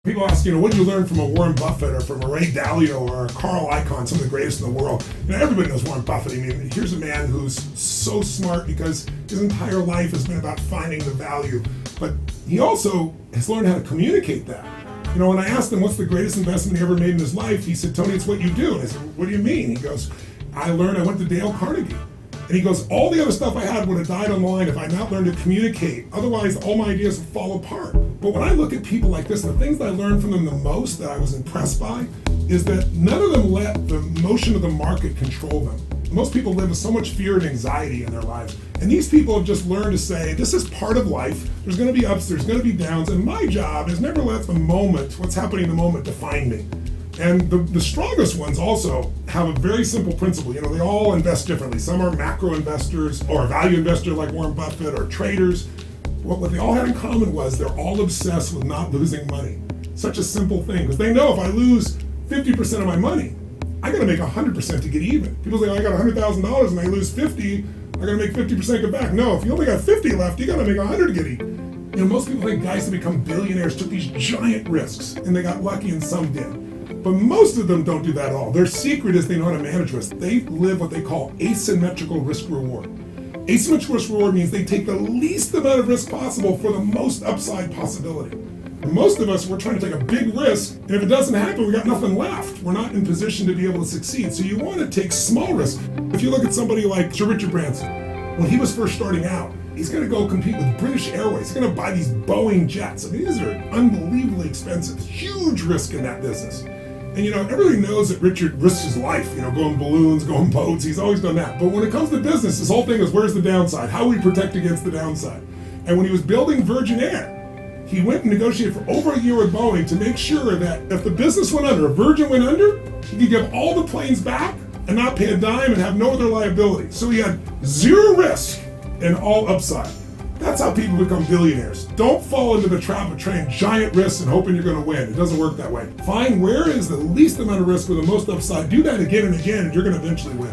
People ask, what do you learn from a Warren Buffett or from a Ray Dalio or a Carl Icahn, some of the greatest in the world? Everybody knows Warren Buffett. Here's a man who's so smart because his entire life has been about finding the value. But he also has learned how to communicate that. When I asked him what's the greatest investment he ever made in his life, he said, Tony, it's what you do. And I said, what do you mean? He goes, I went to Dale Carnegie. And he goes, all the other stuff I had would have died on the line if I had not learned to communicate. Otherwise, all my ideas would fall apart. But when I look at people like this, the things that I learned from them the most, that I was impressed by, is that none of them let the motion of the market control them. Most people live with so much fear and anxiety in their lives. And these people have just learned to say, this is part of life. There's going to be ups, there's going to be downs. And my job is never let the moment, what's happening in the moment, define me. And the strongest ones also have a very simple principle. They all invest differently. Some are macro investors or a value investor like Warren Buffett or traders. What they all had in common was they're all obsessed with not losing money. Such a simple thing, because they know if I lose 50% of my money, I got to make 100% to get even. People say, I got $100,000 and I lose 50, I got to make 50% get back. No, if you only got 50 left, you got to make 100 to get even. Most people think guys that become billionaires took these giant risks and they got lucky and some did. But most of them don't do that at all. Their secret is they know how to manage risk. They live what they call asymmetrical risk reward. Asymmetrical risk reward means they take the least amount of risk possible for the most upside possibility. And most of us, we're trying to take a big risk, and if it doesn't happen, we got nothing left. We're not in position to be able to succeed. So you want to take small risk. If you look at somebody like Sir Richard Branson, when he was first starting out, he's going to go compete with British Airways. He's going to buy these Boeing jets. These are unbelievably expensive. Huge risk in that business. And everybody knows that Richard risks his life, going balloons, going boats, he's always done that. But when it comes to business, his whole thing is where's the downside? How do we protect against the downside? And when he was building Virgin Air, he went and negotiated for over a year with Boeing to make sure that if the business went under, if Virgin went under, he could give all the planes back and not pay a dime and have no other liability. So he had zero risk and all upside. That's how people become billionaires. Don't fall into the trap of trying giant risks and hoping you're going to win. It doesn't work that way. Find where is the least amount of risk with the most upside. Do that again and again, and you're going to eventually win.